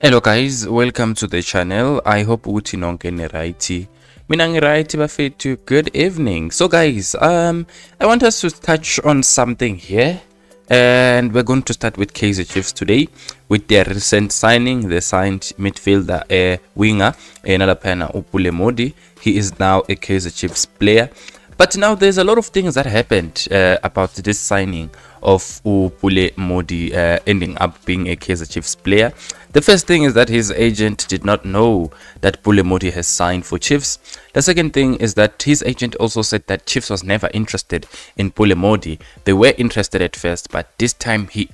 Hello guys, welcome to the channel. I hope uthi nonke niright. Mina ngiright bafethu. Good evening. So guys, I want us to touch on something here, and we're going to start with Kaizer Chiefs today with their recent signing. They signed midfielder winger Nalapena Pule Mmodi. He is now a Kaizer Chiefs player. But now there's a lot of things that happened about this signing of Pule Mmodi ending up being a Kaizer Chiefs player. The first thing is that his agent did not know that Pule Mmodi has signed for Chiefs. The second thing is that his agent also said that Chiefs was never interested in Pule Mmodi. They were interested at first, but this time he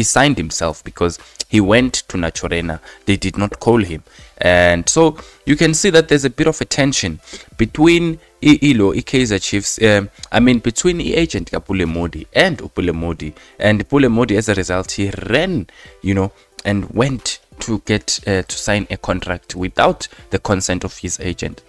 signed himself because he went to Nachorena. They did not call him. And so you can see that there's a bit of a tension between Kaizer Chiefs, between the agent Pule Mmodi and Pule Mmodi. And Pule Mmodi, as a result, he ran, and went to get to sign a contract without the consent of his agent.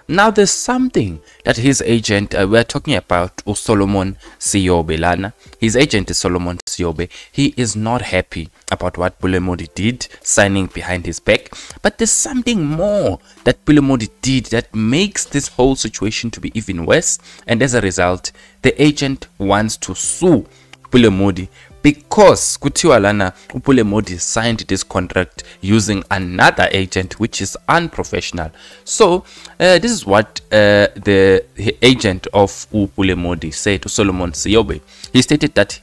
Now there's something that his agent, we're talking about Solomon Siyobe Lana. His agent is Solomon Siyobe. He is not happy about what Pule Mmodi did, signing behind his back. But there's something more that Pule Mmodi did that makes this whole situation to be even worse. And as a result, the agent wants to sue Pule Mmodi because kuthiwa lana Pule Mmodi signed this contract using another agent, which is unprofessional. So this is what the agent of Pule Mmodi said to Solomon Siyobe. He stated that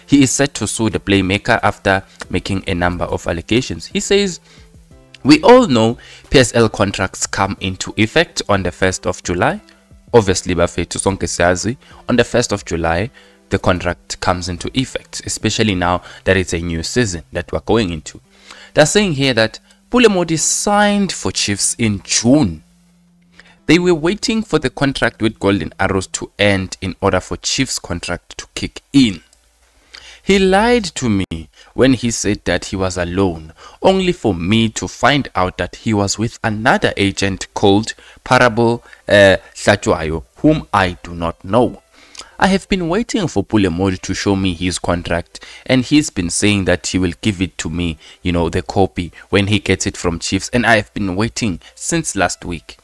he is set to sue the playmaker after making a number of allegations. He says, "We all know PSL contracts come into effect on the 1st of July. Obviously, bafethu sonke siyazi, on the 1st of July, the contract comes into effect, especially now that it's a new season that we're going into." They're saying here that Pule Mmodi signed for Chiefs in June. They were waiting for the contract with Golden Arrows to end in order for Chiefs' contract to kick in. He lied to me when he said that he was alone, only for me to find out that he was with another agent called Parable Hlachwayo, whom I do not know. I have been waiting for Pule Mmodi to show me his contract, and he's been saying that he will give it to me, the copy, when he gets it from Chiefs, and I have been waiting since last week.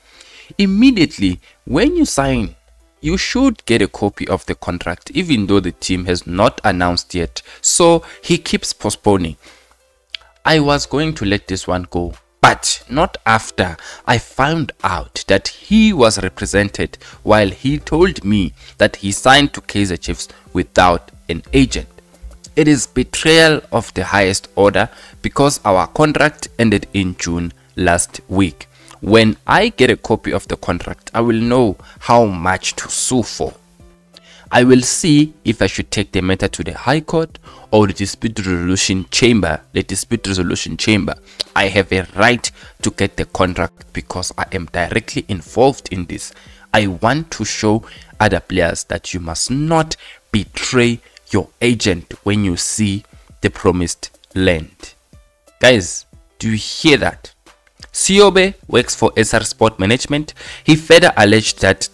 Immediately, when you sign, you should get a copy of the contract, even though the team has not announced yet, so he keeps postponing. I was going to let this one go, but not after I found out that he was represented while he told me that he signed to Kaizer Chiefs without an agent. It is betrayal of the highest order because our contract ended in June last week. When I get a copy of the contract, I will know how much to sue for. I will see if I should take the matter to the High Court or the Dispute Resolution Chamber. The Dispute Resolution Chamber. I have a right to get the contract because I am directly involved in this. I want to show other players that you must not betray your agent when you see the promised land." Guys, do you hear that? Siyobe works for SR Sport Management. He further alleged that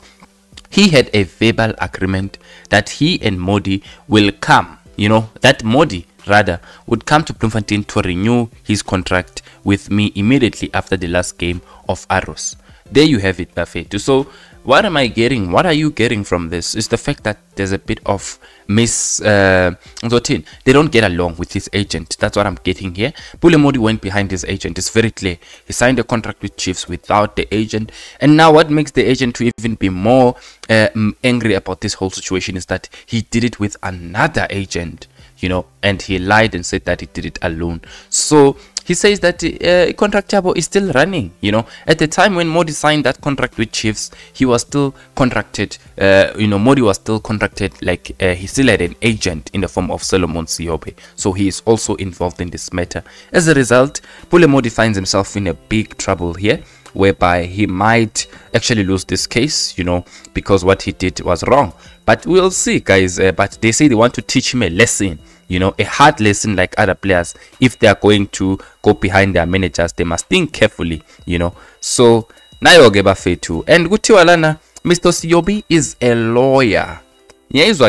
he had a verbal agreement that he and Mmodi will come, that Mmodi rather would come to Bloemfontein to renew his contract with me immediately after the last game of Arrows. There you have it, Bafethu. So what am I getting? What are you getting from this? Is the fact that there's a bit of they don't get along with his agent. That's what I'm getting here. Pule Mmodi went behind his agent. It's very clear. He signed a contract with Chiefs without the agent. And now what makes the agent to even be more angry about this whole situation is that he did it with another agent, and he lied and said that he did it alone. So he says that the contract is still running. At the time when Mmodi signed that contract with Chiefs, he was still contracted. Mmodi was still contracted, like he still had an agent in the form of Solomon Siyobe. So he is also involved in this matter. As a result, Pule Mmodi finds himself in a big trouble here, whereby he might actually lose this case, because what he did was wrong. But we'll see, guys. But they say they want to teach him a lesson, a hard lesson like other players. If they are going to go behind their managers, they must think carefully, So, nayo geba fetu. And kuthiwa lana, Mr. Siyobe is a lawyer. Yeah, he is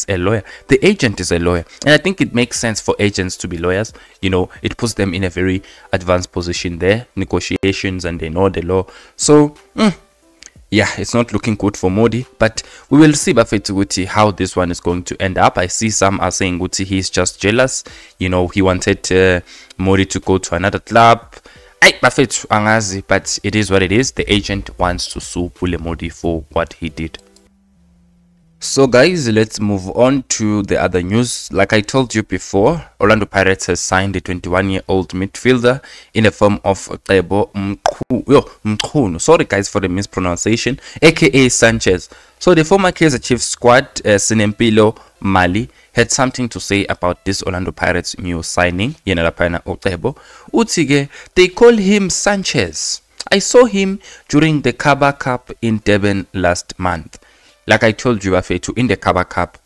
a lawyer. The agent is a lawyer, and I think it makes sense for agents to be lawyers. You know, it puts them in a very advanced position there, negotiations, and they know the law. So yeah, it's not looking good for Mmodi, but we will see Guti how this one is going to end up. I see some are saying Guti he's just jealous. You know, he wanted Mmodi to go to another club. But it is what it is. The agent wants to sue Pule Mmodi for what he did. So guys, let's move on to the other news. Like I told you before, Orlando Pirates has signed a 21-year-old midfielder in the form of Mkhunu. Sorry guys for the mispronunciation, aka Sanchez. So the former Kaizer Chiefs squad, Sinempilo Mali, had something to say about this Orlando Pirates new signing. They call him Sanchez. I saw him during the Kaba Cup in Durban last month. Like I told you, Afetu, in the Kaba Cup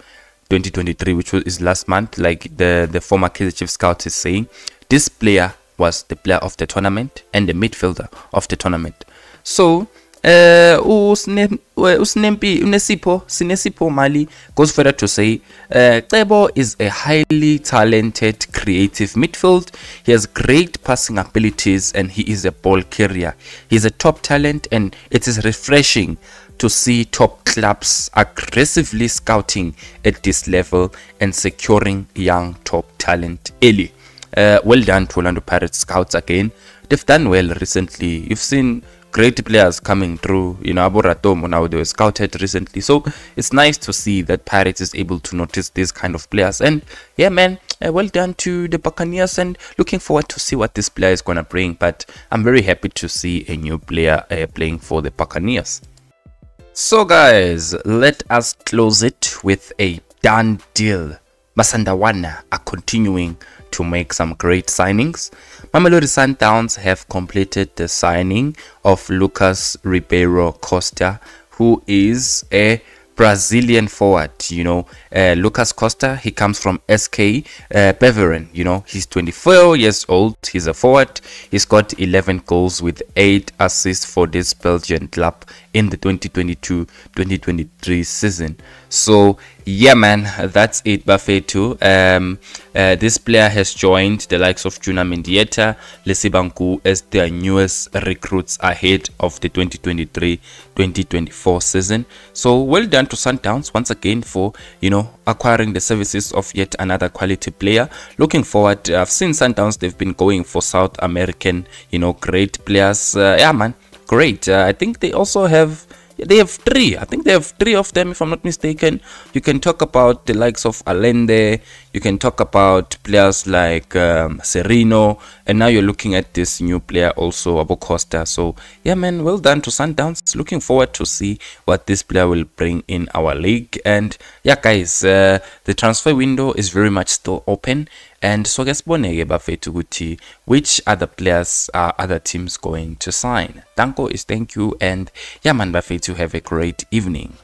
2023, which is last month, like the former Kaizer Chiefs scout is saying, this player was the player of the tournament and the midfielder of the tournament. So, Sinesipho Mali goes further to say, Tebo is a highly talented, creative midfield. He has great passing abilities and he is a ball carrier. He's a top talent, and it is refreshing to see top clubs aggressively scouting at this level and securing young top talent early. Well done to Orlando Pirates scouts again. They've done well recently. You've seen great players coming through. You know, Aboratomo now, they were scouted recently. So it's nice to see that Pirates is able to notice these kind of players. And yeah, man, well done to the Buccaneers, and looking forward to see what this player is going to bring. But I'm very happy to see a new player playing for the Buccaneers. So guys, let us close it with a done deal. Masandawana are continuing to make some great signings. Mamelodi Sundowns have completed the signing of Lucas Ribeiro Costa, who is a Brazilian forward. You know, Lucas Costa, he comes from SK Beveren. You know, he's 24 years old. He's a forward. He's got 11 goals with 8 assists for this Belgian club in the 2022-2023 season. So yeah, man, that's it, Buffet too. This player has joined the likes of Juna Mendieta, Lesibanku as their newest recruits ahead of the 2023-2024 season. So well done to Sundowns once again for, you know, acquiring the services of yet another quality player. Looking forward, I've seen Sundowns, they've been going for South American, you know, great players. Yeah, man, great. I think they also have, they have 3. I think they have 3 of them, if I'm not mistaken. You can talk about the likes of Allende. You can talk about players like Serino. And now you're looking at this new player also, Abo Costa. So, yeah, man, well done to Sundowns. Looking forward to see what this player will bring in our league. And, yeah, guys, the transfer window is very much still open. And so guys, which other players are other teams going to sign? Danko is thank you, and yeah, man, Buffet, to have a great evening.